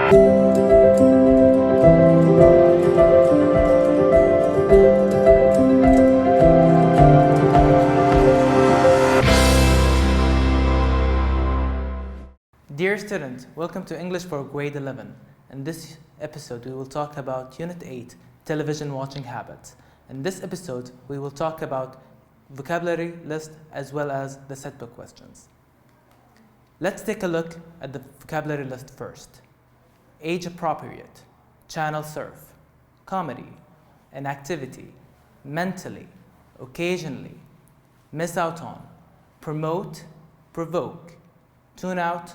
Dear students, welcome to English for grade 11. In this episode, we will talk about Unit 8, television watching habits. In this episode, we will talk about vocabulary list as well as the setbook questions. Let's take a look at the vocabulary list first. Age appropriate, channel surf, comedy, inactivity, mentally, occasionally, miss out on, promote, provoke, tune out,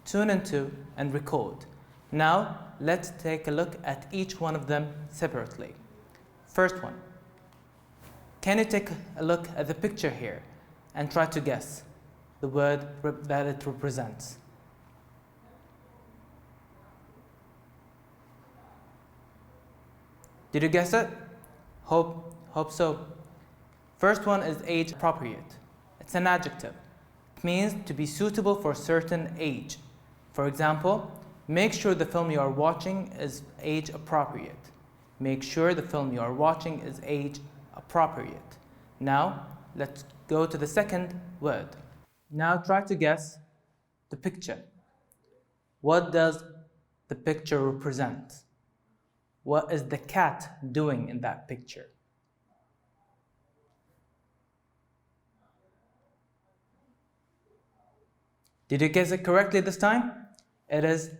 tune into, and record. Now, let's take a look at each one of them separately. First one. Can you take a look at the picture here and try to guess the word that it represents? Did you guess it? Hope so. First one is age appropriate. It's an adjective. It means to be suitable for a certain age. For example, make sure the film you are watching is age appropriate. Make sure the film you are watching is age appropriate. Now, let's go to the second word. Now try to guess the picture. What does the picture represent? What is the cat doing in that picture? Did you guess it correctly this time? It is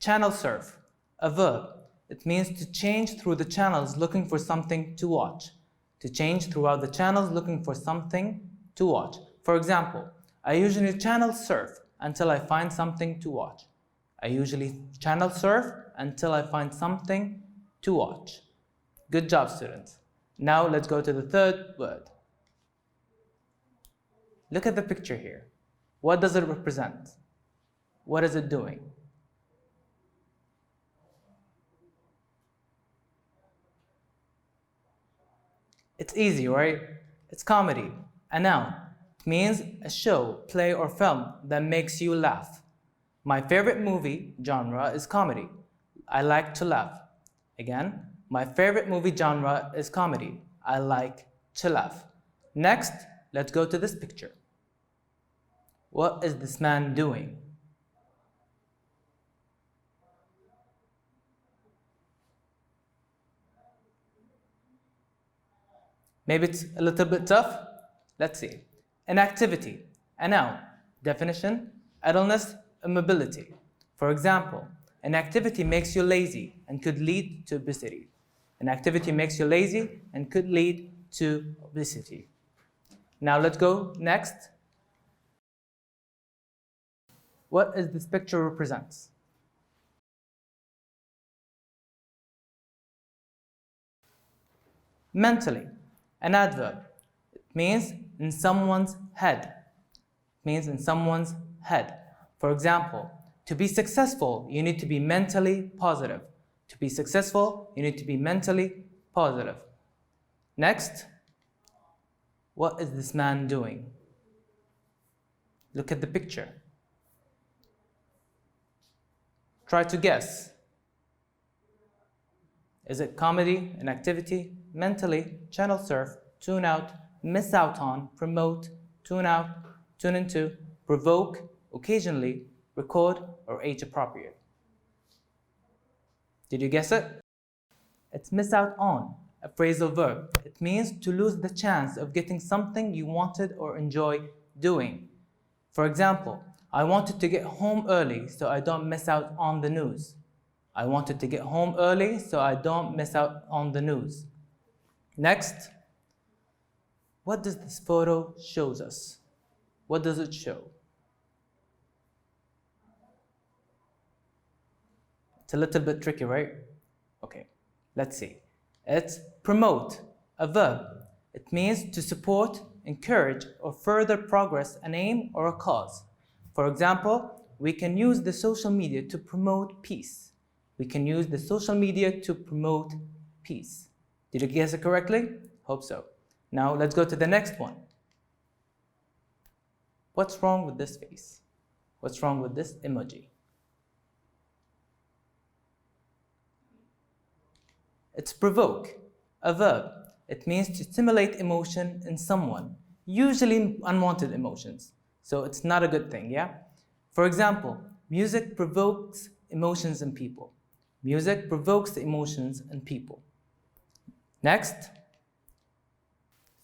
channel surf, a verb. It means to change through the channels looking for something to watch. To change throughout the channels looking for something to watch. For example, I usually channel surf until I find something to watch. I usually channel surf until I find something to watch. Good job, students. Now let's go to the third word. Look at the picture here. What does it represent? What is it doing? It's easy, right? It's comedy, a noun. It means a show, play, or film that makes you laugh. My favorite movie genre is comedy. I like to laugh. Again, my favorite movie genre is comedy. I like to laugh. Next, let's go to this picture. What is this man doing? Maybe it's a little bit tough. Let's see. Inactivity, a noun. Definition, idleness, immobility. For example, inactivity makes you lazy and could lead to obesity. Inactivity makes you lazy and could lead to obesity. Now let's go next. What is this picture represents? Mentally, an adverb. It means in someone's head. It means in someone's head. For example, to be successful, you need to be mentally positive. To be successful, you need to be mentally positive. Next, what is this man doing? Look at the picture. Try to guess. Is it comedy, inactivity, mentally, channel surf, tune out, miss out on, promote, tune out, tune into, provoke, occasionally, record, or age appropriate? Did you guess it? It's miss out on, a phrasal verb. It means to lose the chance of getting something you wanted or enjoy doing. For example, I wanted to get home early so I don't miss out on the news. I wanted to get home early so I don't miss out on the news. Next, what does this photo shows us? What does it show? It's a little bit tricky, right? Okay, let's see. It's promote, a verb. It means to support, encourage, or further progress an aim or a cause. For example, we can use the social media to promote peace. We can use the social media to promote peace. Did you guess it correctly? Hope so. Now let's go to the next one. What's wrong with this face? What's wrong with this emoji? It's provoke, a verb. It means to stimulate emotion in someone, usually unwanted emotions. So it's not a good thing, yeah? For example, music provokes emotions in people. Music provokes the emotions in people. Next.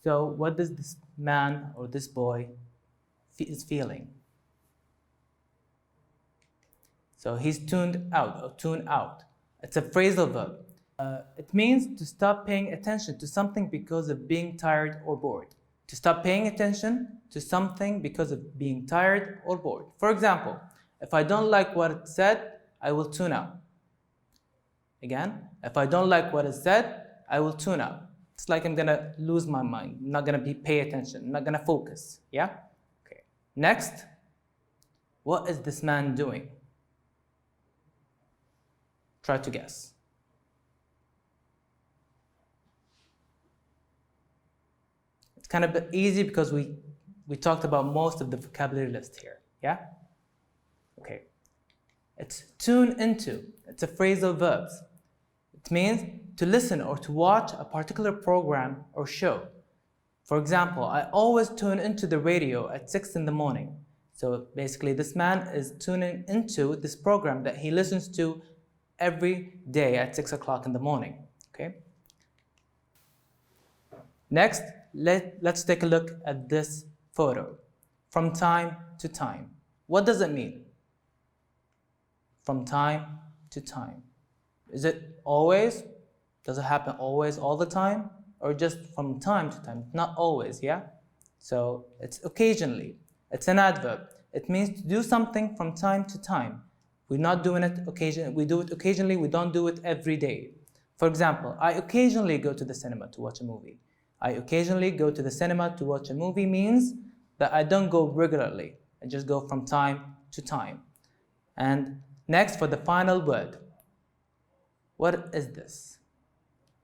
So what does this man or this boy is feeling? So he's tuned out or tune out. It's a phrasal verb. It means to stop paying attention to something because of being tired or bored. To stop paying attention to something because of being tired or bored. For example, if I don't like what it said, I will tune out. Again, if I don't like what is said, I will tune out. It's like I'm gonna lose my mind. I'm not gonna pay attention. I'm not gonna focus. Yeah? Okay. Next, what is this man doing? Try to guess. It's kind of easy because we talked about most of the vocabulary list here. Yeah? Okay. It's tune into. It's a phrasal verb. It means to listen or to watch a particular program or show. For example, I always tune into the radio at 6 in the morning. So basically this man is tuning into this program that he listens to every day at 6 o'clock in the morning. Okay? Next, let's take a look at this photo. From time to time. What does it mean? From time to time. Is it always? Does it happen always, all the time? Or just from time to time? Not always, yeah? So it's occasionally. It's an adverb. It means to do something from time to time. We're not doing it occasionally. We do it occasionally. We don't do it every day. For example, I occasionally go to the cinema to watch a movie. I occasionally go to the cinema to watch a movie means that I don't go regularly. I just go from time to time. And next, for the final word. What is this?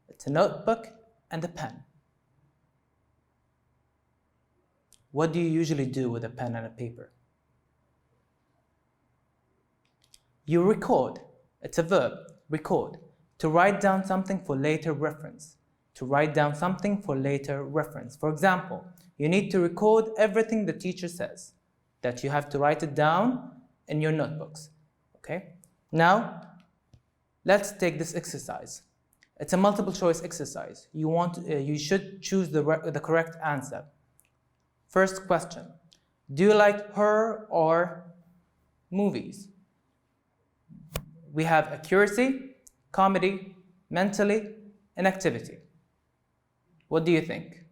It's a notebook and a pen. What do you usually do with a pen and a paper? You record. It's a verb, record. To write down something for later reference. To write down something for later reference. For example, you need to record everything the teacher says. That you have to write it down in your notebooks. Okay? Now, let's take this exercise. It's a multiple choice exercise. You should choose the correct answer. First question. Do you like horror or movies? We have accuracy, comedy, mentally, and activity. What do you think?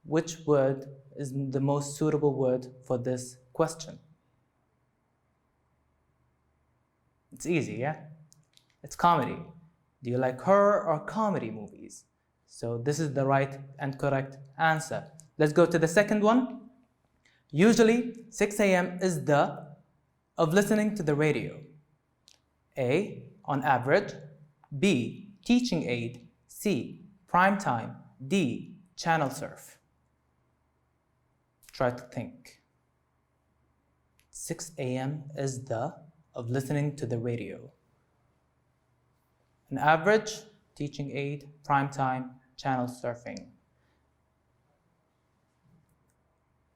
Which word is the most suitable word for this question? It's easy, yeah? It's comedy. Do you like horror or comedy movies? So this is the right and correct answer. Let's go to the second one. Usually, 6 a.m. is the of listening to the radio. A, on average. B, teaching aid. C, prime time. D, channel surf. Try to think. 6 a.m. is the of listening to the radio. An average, teaching aid, prime time, channel surfing.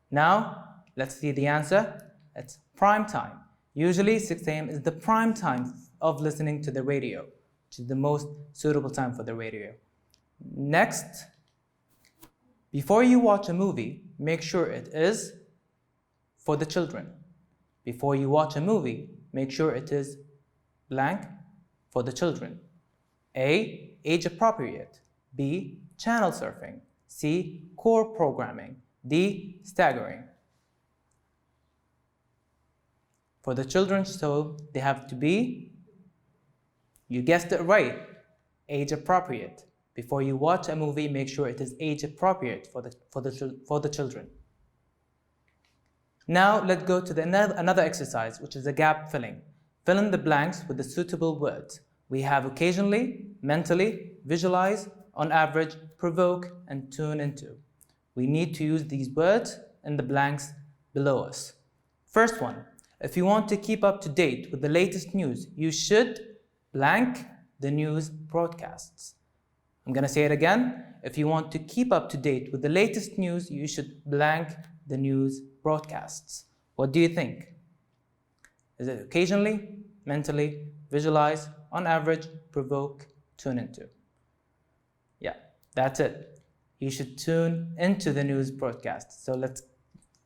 Now, let's see the answer. It's prime time. Usually 6 a.m. is the prime time of listening to the radio, which is the most suitable time for the radio. Next, before you watch a movie, make sure it is for the children. Before you watch a movie, make sure it is blank for the children. A, age appropriate. B, channel surfing. C, core programming. D, staggering. For the children, so they have to be, you guessed it right, age appropriate. Before you watch a movie, make sure it is age appropriate for the children. Now let's go to another exercise, which is a gap filling. Fill in the blanks with the suitable words. We have occasionally, mentally, visualize, on average, provoke, and tune into. We need to use these words in the blanks below us. First one, if you want to keep up to date with the latest news, you should blank the news broadcasts. I'm gonna say it again. If you want to keep up to date with the latest news, you should blank the news broadcasts. What do you think? Is it occasionally, mentally, visualize, on average, provoke, tune into? Yeah, that's it. You should tune into the news broadcast. So let's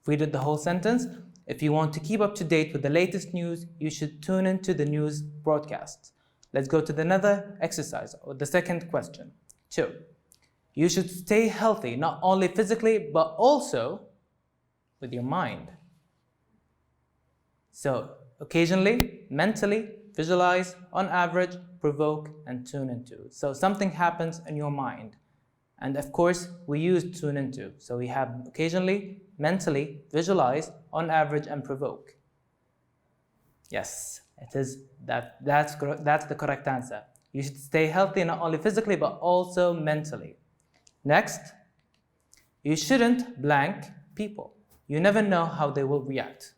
read it the whole sentence. If you want to keep up to date with the latest news, you should tune into the news broadcasts. Let's go to another exercise, or the second question. 2. You should stay healthy, not only physically, but also with your mind. So, occasionally, mentally, visualize, on average, provoke, and tune into. So something happens in your mind. And of course, we use tune into. So we have occasionally, mentally, visualize, on average, and provoke. Yes, it is that's the correct answer. You should stay healthy not only physically but also mentally. Next, you shouldn't blank people. You never know how they will react.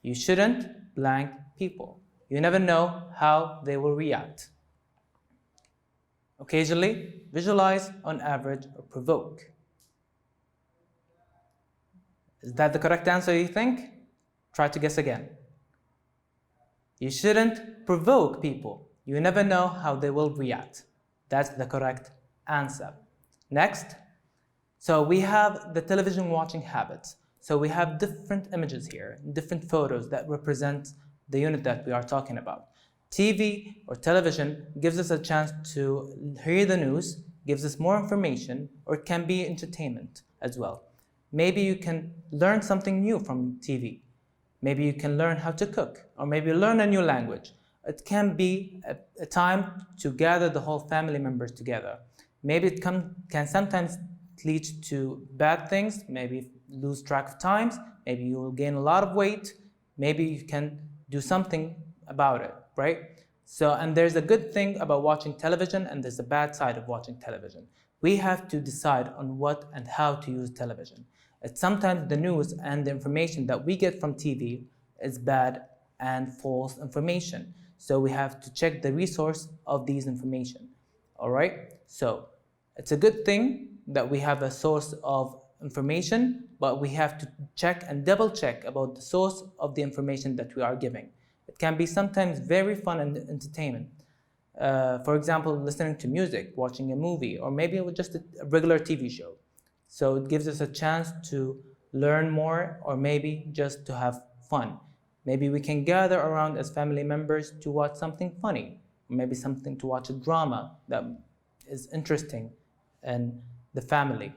You shouldn't blank people. You never know how they will react. Occasionally, visualize, on average, or provoke. Is that the correct answer, you think? Try to guess again. You shouldn't provoke people. You never know how they will react. That's the correct answer. Next, so we have the television watching habits. So we have different images here, different photos that represent the unit that we are talking about. TV or television gives us a chance to hear the news, gives us more information, or it can be entertainment as well. Maybe you can learn something new from TV. Maybe you can learn how to cook, or maybe learn a new language. It can be a time to gather the whole family members together. Maybe it can sometimes lead to bad things, maybe lose track of times, maybe you will gain a lot of weight, maybe you can do something about it, right? So, and there's a good thing about watching television and there's a bad side of watching television. We have to decide on what and how to use television. It's sometimes the news and the information that we get from TV is bad and false information. So we have to check the resource of these information, all right? So it's a good thing that we have a source of information, but we have to check and double check about the source of the information that we are giving. It can be sometimes very fun and entertainment. For example, listening to music, watching a movie, or maybe just a regular TV show. So it gives us a chance to learn more, or maybe just to have fun. Maybe we can gather around as family members to watch something funny, or maybe something to watch a drama that is interesting in the family.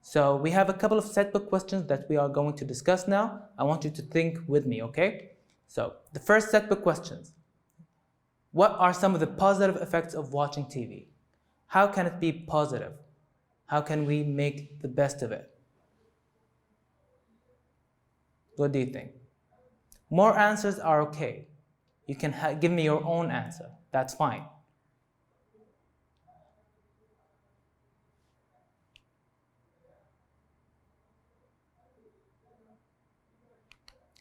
So we have a couple of setbook questions that we are going to discuss now. I want you to think with me, okay? So the first setbook questions. What are some of the positive effects of watching TV? How can it be positive? How can we make the best of it? What do you think? More answers are okay. You can give me your own answer. That's fine.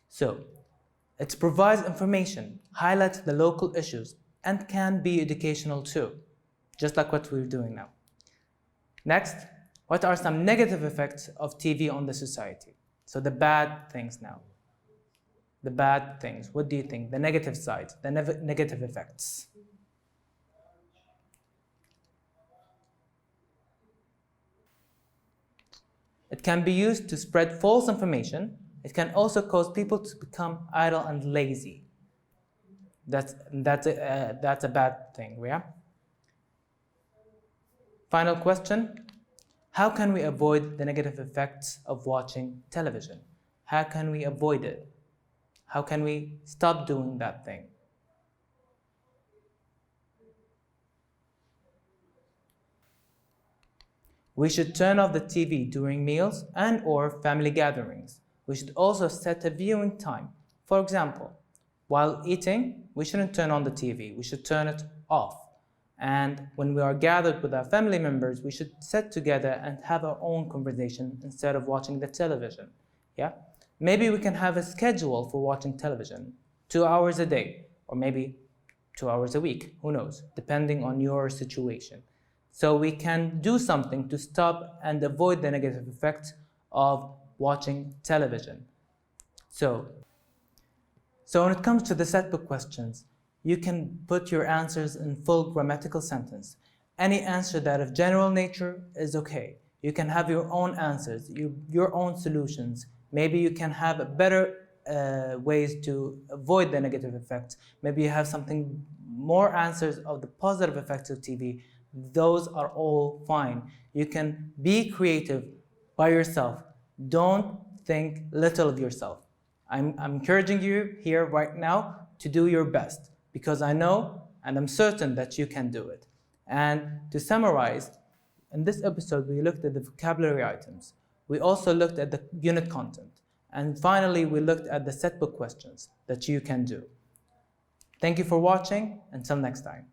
So, it provides information, highlights the local issues, and can be educational too, just like what we're doing now. Next, what are some negative effects of TV on the society? So the bad things now. The bad things, what do you think? The negative side, the negative effects. It can be used to spread false information. It can also cause people to become idle and lazy. That's a bad thing, yeah? Final question. How can we avoid the negative effects of watching television? How can we avoid it? How can we stop doing that thing? We should turn off the TV during meals and or family gatherings. We should also set a viewing time. For example, while eating, we shouldn't turn on the TV. We should turn it off. And when we are gathered with our family members, we should sit together and have our own conversation instead of watching the television. Yeah? Maybe we can have a schedule for watching television, 2 hours a day, or maybe 2 hours a week, who knows, depending on your situation. So we can do something to stop and avoid the negative effects of watching television. So when it comes to the set book questions, you can put your answers in full grammatical sentence. Any answer that of general nature is okay. You can have your own answers, your own solutions. Maybe you can have better ways to avoid the negative effects. Maybe you have something more answers of the positive effects of TV. Those are all fine. You can be creative by yourself. Don't think little of yourself. I'm encouraging you here right now to do your best, because I know and I'm certain that you can do it. And to summarize, in this episode we looked at the vocabulary items. We also looked at the unit content. And finally we looked at the set book questions that you can do. Thank you for watching. Until next time.